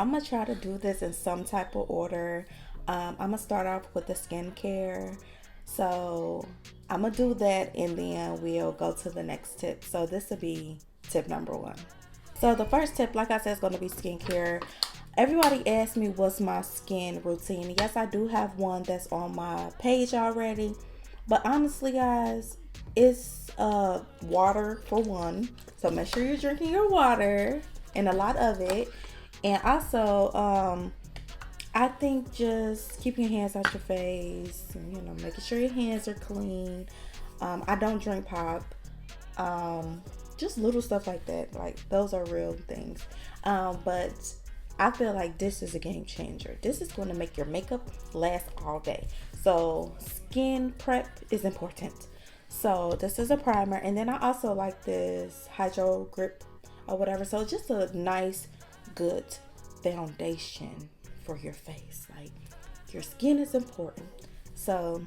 I'm gonna try to do this in some type of order. I'm gonna start off with the skincare. So I'm gonna do that and then we'll go to the next tip. So this will be tip number one. So the first tip, like I said, is gonna be skincare. Everybody asked me what's my skin routine. Yes, I do have one that's on my page already. But honestly, guys, it's water for one. So make sure you're drinking your water and a lot of it. And also, I think just keeping your hands out your face, making sure your hands are clean. I don't drink pop. Just little stuff like that. Like, those are real things. But I feel like this is a game changer. This is going to make your makeup last all day. So skin prep is important. So this is a primer. And then I also like this Hydro Grip or whatever. So just a nice, good foundation for your face. Like, your skin is important. So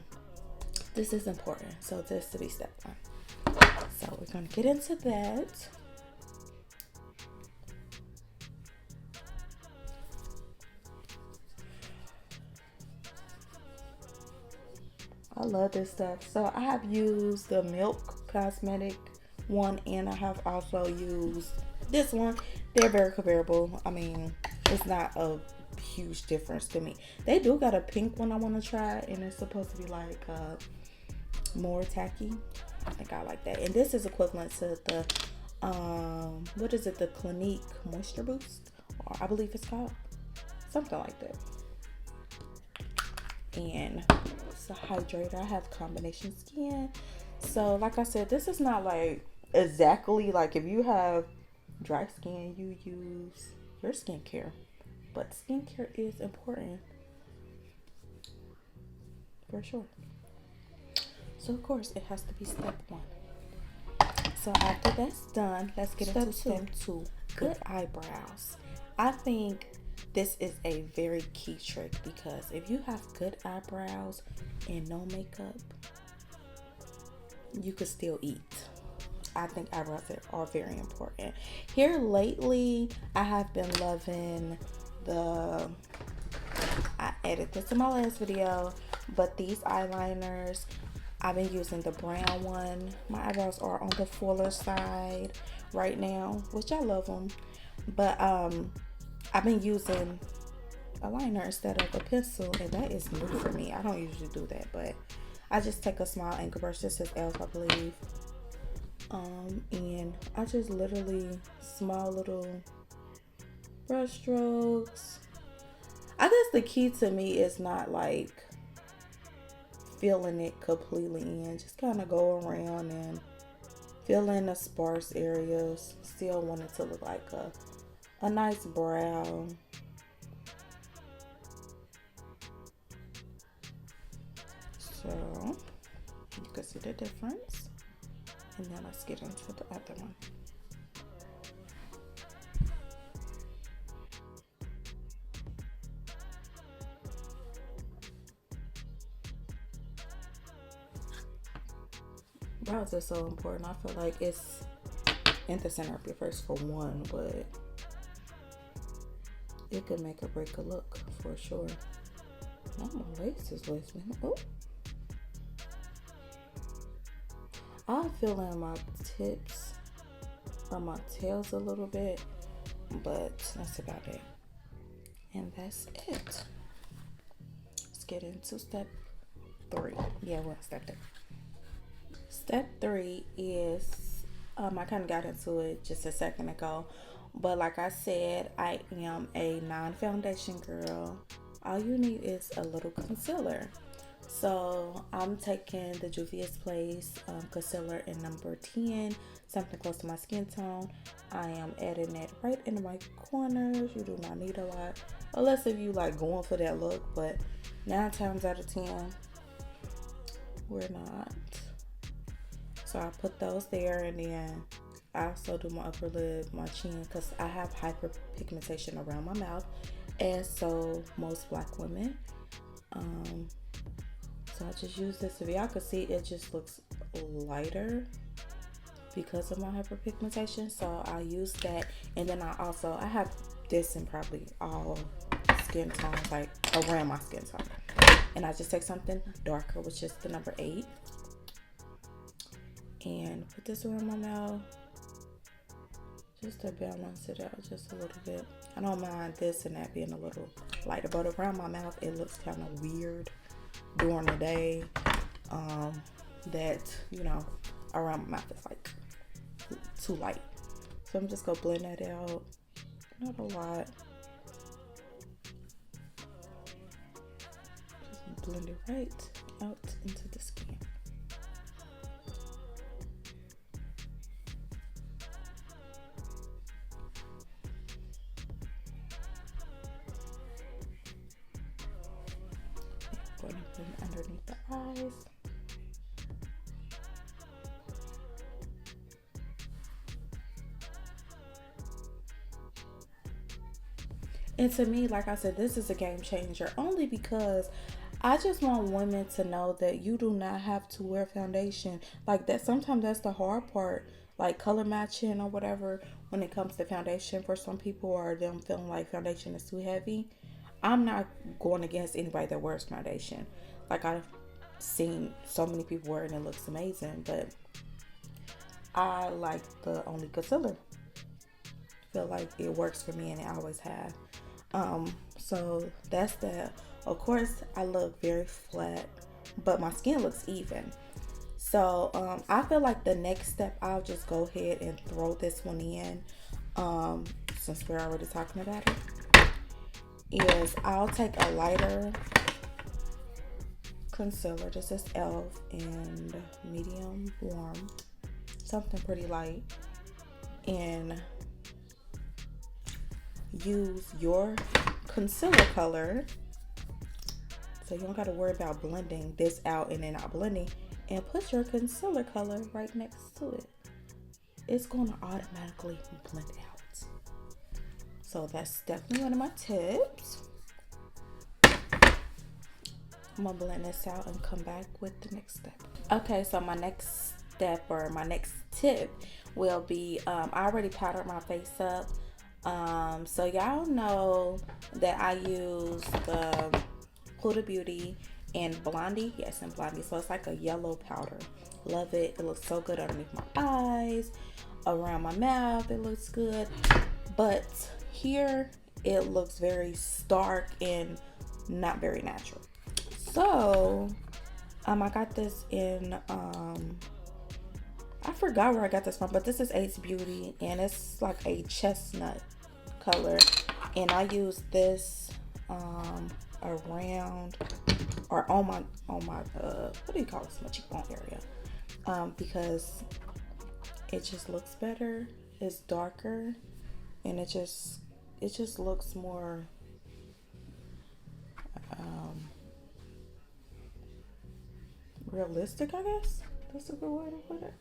this is important. So this to be step one. So we're going to get into that. I love this stuff. So I have used the Milk Cosmetic one, and I have also used this one. They're very comparable. I mean, it's not a huge difference to me. They do got a pink one I want to try, and it's supposed to be like more tacky. I think I like that. And this is equivalent to the what is it, the Clinique Moisture Boost, or I believe it's called something like that. And it's a hydrator. I have combination skin, so like I said, this is not like exactly like if you have dry skin, you use your skincare, but skincare is important for sure. So of course it has to be step one. So after that's done, let's get into step two. Good eyebrows. I think this is a very key trick, because if you have good eyebrows and no makeup, you could still eat. I think eyebrows are very important. Here lately, I have been loving I added this in my last video, but these eyeliners, I've been using the brown one. My eyebrows are on the fuller side right now, which I love them. But I've been using a liner instead of a pencil, and that is new for me. I don't usually do that, but I just take a small angle brush. This is E.L.F, I believe. And I just literally small little brush strokes. I guess the key to me is not like filling it completely in. Just kind of go around and fill in the sparse areas. Still want it to look like a nice brow. So you can see the difference. And then let's get into the other one. Brows are so important. I feel like it's in the center of your face for one, but it could make or break a look for sure. Now my lace is listening. Oh, I feel in my tips or my tails a little bit, but that's about it. And that's it. Let's get into step three. Yeah, what step three? Step three is, I kind of got into it just a second ago, but like I said, I am a non-foundation girl. All you need is a little concealer. So I'm taking the Juvia's Place concealer in number 10, something close to my skin tone. I am adding that right in the right corners. You do not need a lot, unless if you like going for that look, but 9 times out of 10, we're not. So I put those there, and then I also do my upper lip, my chin, because I have hyperpigmentation around my mouth, and so most black women. So I just use this. If y'all can see, it just looks lighter because of my hyperpigmentation. So I use that, and then I have this in probably all skin tones, like around my skin tone. And I just take something darker, which is the number 8, and put this around my mouth just to balance it out just a little bit. I don't mind this and that being a little lighter, but around my mouth it looks kind of weird during the day. That, you know, around my mouth is like too light. So I'm just gonna blend that out. Not a lot. Just blend it right out into the skin. Going to put it underneath the eyes. And to me, like I said, this is a game changer only because I just want women to know that you do not have to wear foundation. Like that, sometimes that's the hard part, like color matching or whatever when it comes to foundation for some people, or them feeling like foundation is too heavy. I'm not going against anybody that wears foundation. Like I've seen so many people wear it and it looks amazing, but I like the only concealer. Feel like it works for me and it always have. So that's that. Of course, I look very flat, but my skin looks even. So I feel like the next step, I'll just go ahead and throw this one in. Since we're already talking about it, is I'll take a lighter concealer. This is E.L.F. and medium warm, something pretty light, and use your concealer color, so you don't got to worry about blending this out and then not blending, and put your concealer color right next to it. It's going to automatically blend out. So that's definitely one of my tips. I'm gonna blend this out and come back with the next step. Okay, so my next step, or my next tip, will be I already powdered my face up. So y'all know that I use the Huda Beauty and Blondie. Yes, and Blondie. So it's like a yellow powder. Love it. It looks so good underneath my eyes, around my mouth. It looks good. But here it looks very stark and not very natural. So I got this in I forgot where I got this from, but this is Ace Beauty, and it's like a chestnut color, and I use this around, or on my what do you call this, my cheekbone area, because it just looks better. It's darker, and it just looks more realistic, I guess that's a good way to put it.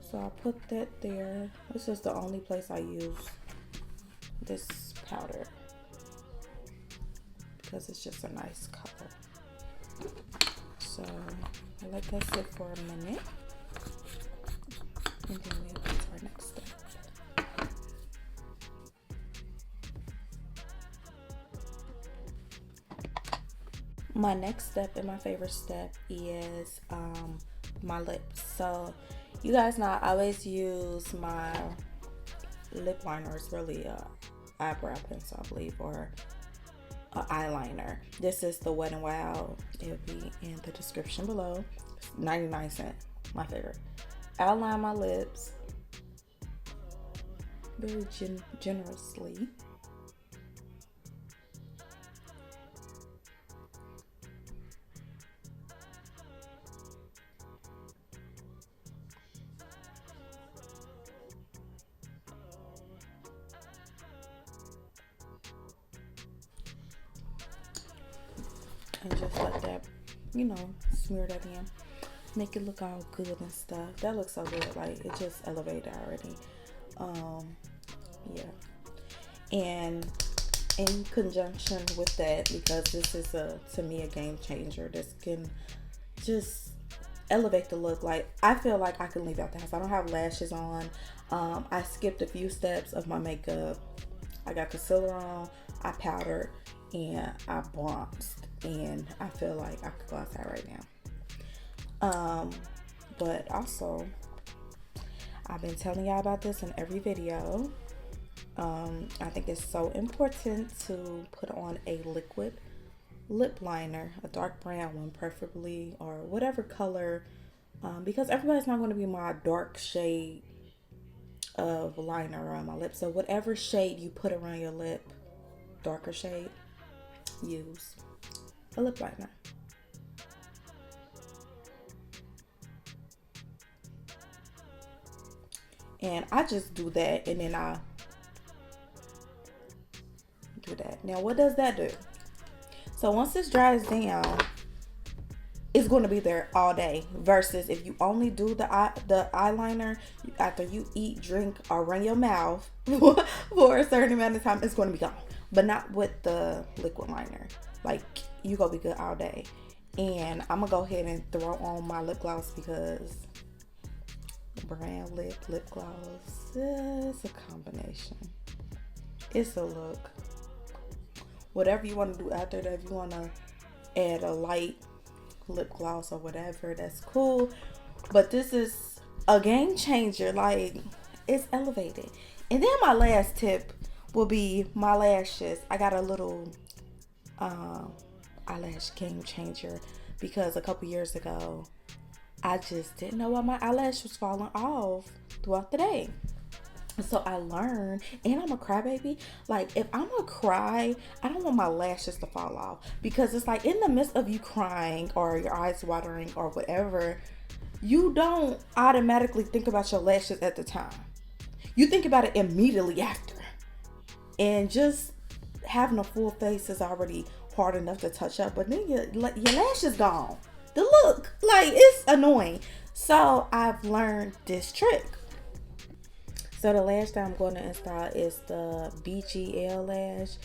So I put that there. This is the only place I use this powder because it's just a nice color. So I let that sit for a minute, and then we'll go to our next step. My next step, and my favorite step, is my lips. So you guys know I always use my lip liner. It's really a eyebrow pencil, I believe, or an eyeliner. This is the Wet n Wild. It'll be in the description below. It's 99¢, my favorite. Outline my lips very generously. And just let that, you know, smear that in, make it look all good and stuff. That looks so good. Like, it just elevated already. Yeah. And in conjunction with that, because this is to me a game changer, this can just elevate the look. Like, I feel like I can leave out the house. I don't have lashes on. I skipped a few steps of my makeup I got concealer on, I powdered, and I bronzed, and I feel like I could go outside right now. But also, I've been telling y'all about this in every video. I think it's so important to put on a liquid lip liner, a dark brown one preferably, or whatever color, because everybody's not going to be my dark shade of liner around my lips. So whatever shade you put around your lip, darker shade, use a lip liner. And I just do that, and then I do that. Now what does that do? So once this dries down, it's going to be there all day, versus if you only do the eyeliner after you eat, drink, or run your mouth for a certain amount of time, it's going to be gone. But not with the liquid liner. Like, you gonna be good all day. And I'm gonna go ahead and throw on my lip gloss, because brown lip gloss, it's a combination. It's a look. Whatever you want to do after that, if you want to add a light lip gloss or whatever, that's cool. But this is a game changer. Like, it's elevated. And then my last tip will be my lashes. I got a little eyelash game changer, because a couple years ago I just didn't know why my eyelash was falling off throughout the day. So I learned, and I'm a crybaby. Like, if I'm gonna cry, I don't want my lashes to fall off, because it's like in the midst of you crying or your eyes watering or whatever, you don't automatically think about your lashes at the time. You think about it immediately after. And just having a full face is already hard enough to touch up, but then your lash is gone. The look, like, it's annoying. So I've learned this trick. So the lash that I'm going to install is the B.G.L lash,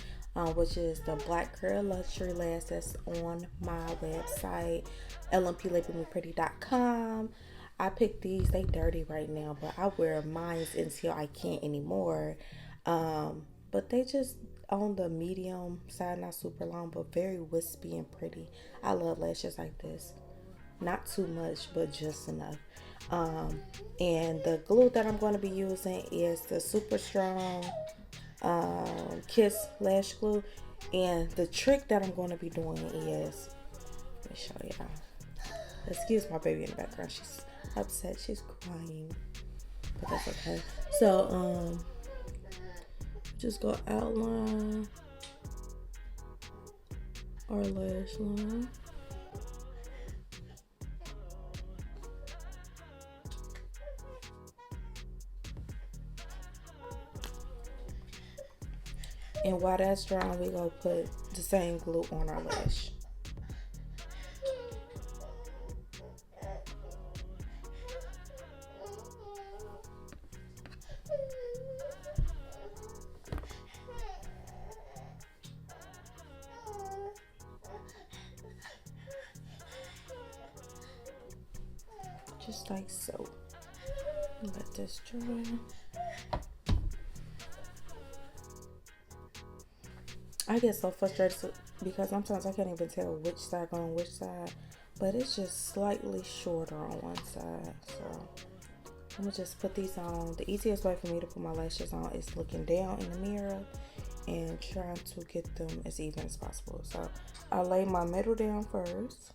which is the Black Girl Luxury lash that's on my website, lmplabelmepretty.com. I picked these. They dirty right now, but I wear mine until I can't anymore. But they just on the medium side, not super long, but very wispy and pretty. I love lashes like this. Not too much, but just enough. And the glue that I'm going to be using is the super strong Kiss lash glue. And the trick that I'm going to be doing is, let me show y'all. Excuse my baby in the background. She's upset. She's crying, but that's okay. So just go outline our lash line. And while that's drying, we're going to put the same glue on our lash. Just like so. Let this dry. I get so frustrated because sometimes I can't even tell which side going on which side, but it's just slightly shorter on one side. So I'm gonna just put these on. The easiest way for me to put my lashes on is looking down in the mirror and trying to get them as even as possible. So I lay my middle down first,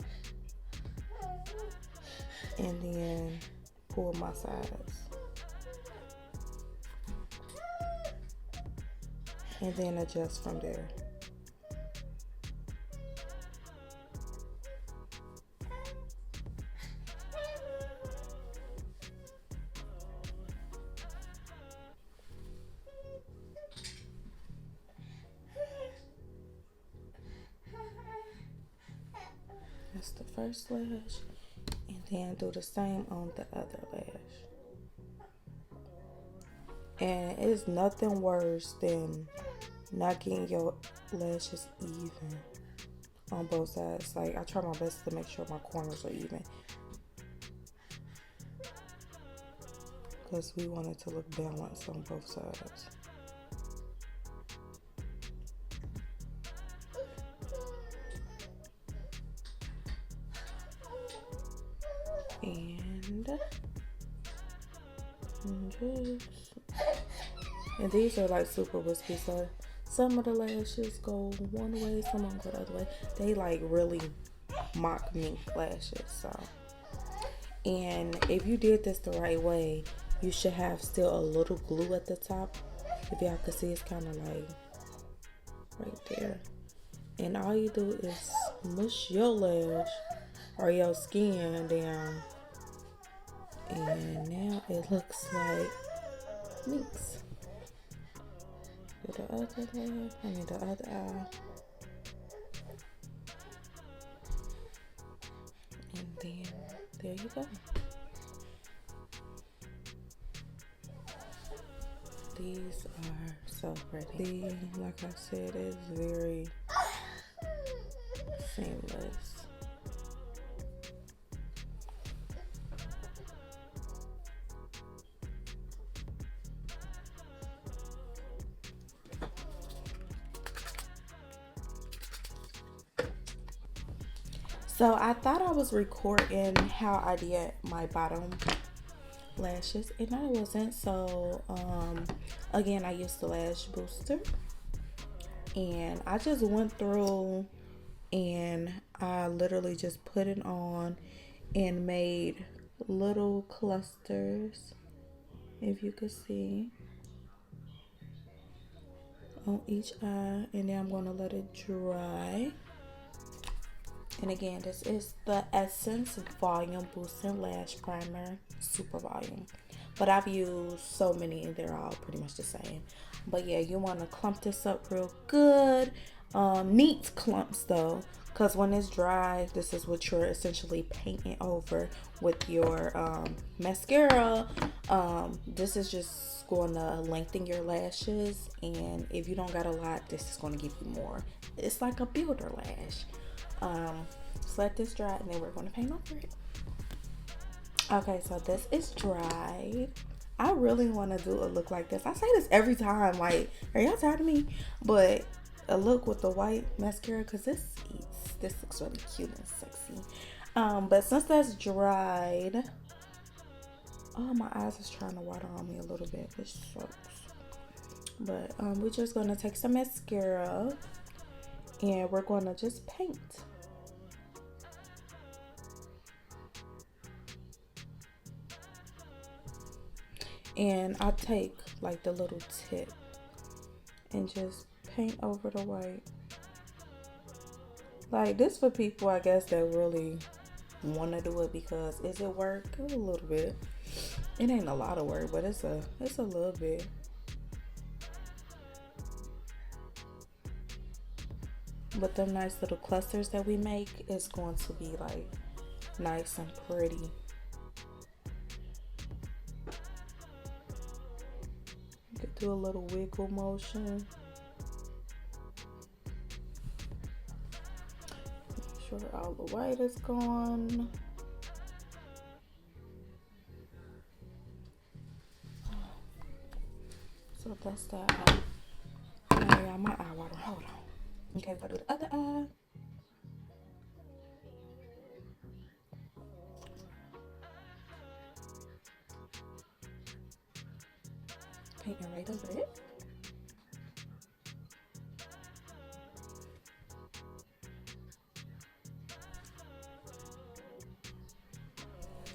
and then pull my sides, and then adjust from there. That's the first lash, and then do the same on the other lash. And it's nothing worse than not getting your lashes even on both sides. Like, I try my best to make sure my corners are even, because we want it to look balanced on both sides. And these are like super wispy, so some of the lashes go one way, some of them go the other way. They like really mock mink lashes. So, and if you did this the right way, you should have still a little glue at the top. If y'all can see, it's kind of like right there. And all you do is mush your lash or your skin down, and now it looks like minks. Do the other leg, the other eye. And then there you go. These are so pretty. Like I said, it's very seamless. So I thought I was recording how I did my bottom lashes, and I wasn't. So again, I used the lash booster, and I just went through and I literally just put it on and made little clusters, if you could see, on each eye, and then I'm going to let it dry. And again, this is the Essence Volume Boosting Lash Primer, Super Volume. But I've used so many and they're all pretty much the same. But yeah, you want to clump this up real good. Neat clumps though, because when it's dry, this is what you're essentially painting over with your mascara. This is just going to lengthen your lashes, and if you don't got a lot, this is going to give you more. It's like a builder lash. So let this dry, and then we're going to paint over it. Okay, so this is dried. I really want to do a look like this. I say this every time, like, are y'all tired of me? But a look with the white mascara, because this looks really cute and sexy. But since that's dried, oh, my eyes is trying to water on me a little bit, which sucks. But we're just going to take some mascara, and we're going to just paint. And I take like the little tip and just paint over the white. Like, this for people, I guess, that really want to do it, because is it work? A little bit. It ain't a lot of work, but it's a little bit. But them nice little clusters that we make is going to be like nice and pretty. You could do a little wiggle motion. Make sure all the white is gone. So that's that one. Oh yeah, my eye water. Hold on. Okay, we'll do the other eye. Painting right over it.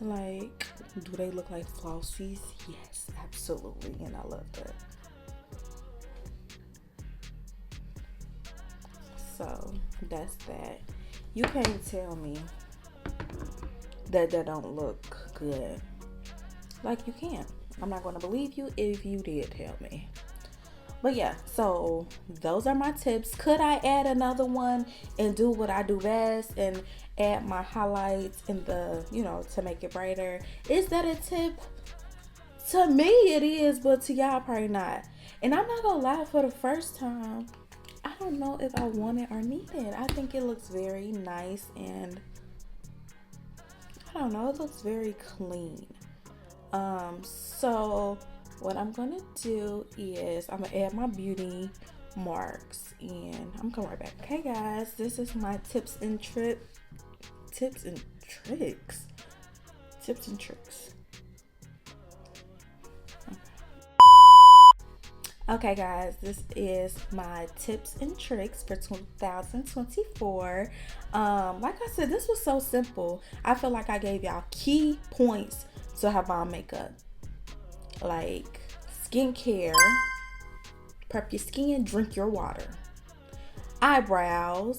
Like, do they look like flossies? Yes, absolutely, and I love that. So that's that. You can't tell me that don't look good. Like, you can't. I'm not going to believe you if you did tell me. But yeah, so those are my tips. Could I add another one and do what I do best and add my highlights in the, to make it brighter? Is that a tip? To me it is, but to y'all probably not. And I'm not gonna lie, for the first time, I don't know if I want it or need it. I think it looks very nice, and I don't know, it looks very clean. So what I'm gonna do is I'm gonna add my beauty marks, and I'm coming right back. Okay guys, this is my tips and tricks Tips and tricks. Okay guys, this is my tips and tricks for 2024. Like I said, this was so simple. I feel like I gave y'all key points to have on makeup. Like skincare, prep your skin, drink your water. Eyebrows.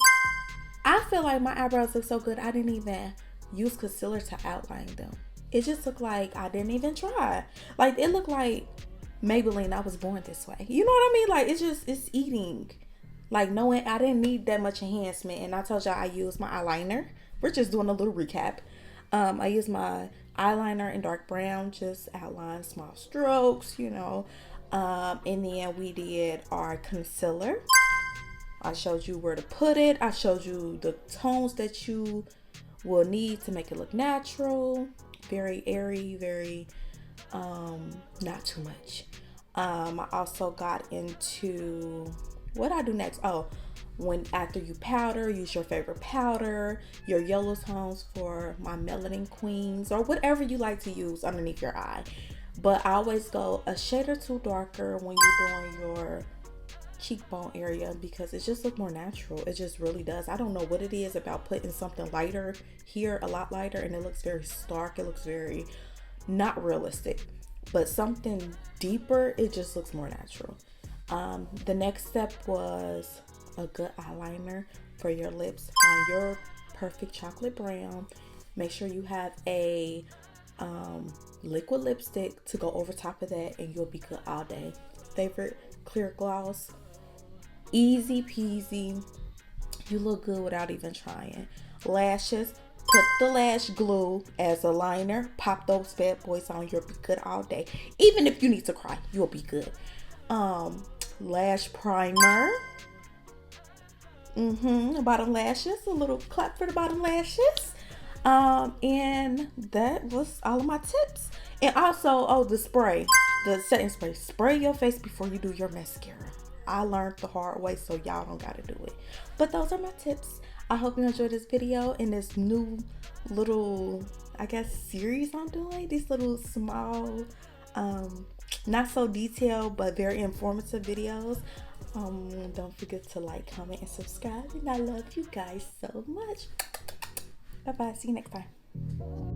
I feel like my eyebrows look so good I didn't even use concealer to outline them. It just looked like I didn't even try. Like it looked like Maybelline, I was born this way. You know what I mean? Like it's eating. Like knowing I didn't need that much enhancement. And I told y'all I used my eyeliner. We're just doing a little recap. I used my eyeliner in dark brown, just outline small strokes, you know. And then we did our concealer. I showed you where to put it. I showed you the tones that you will need to make it look natural. Very airy, very not too much. I also got into what I do next. Oh, when after you powder, use your favorite powder, your yellow tones for my melanin queens, or whatever you like to use underneath your eye. But I always go a shade or two darker when you're doing your cheekbone area because it just looks more natural. It just really does. I don't know what it is about putting something lighter here, a lot lighter, and it looks very stark. It looks very not realistic, but something deeper, it just looks more natural. The next step was a good eyeliner for your lips on your perfect chocolate brown. Make sure you have a liquid lipstick to go over top of that and you'll be good all day. Favorite clear gloss, easy peasy. You look good without even trying. Lashes, put the lash glue as a liner. Pop those bad boys on. You'll be good all day. Even if you need to cry, you'll be good. Lash primer. Bottom lashes. A little clap for the bottom lashes. And that was all of my tips. And also, the spray. The setting spray. Spray your face before you do your mascara. I learned the hard way, so y'all don't gotta do it. But those are my tips. I hope you enjoyed this video and this new little, I guess, series I'm doing. These little small, not so detailed, but very informative videos. Don't forget to like, comment, and subscribe. And I love you guys so much. Bye-bye. See you next time.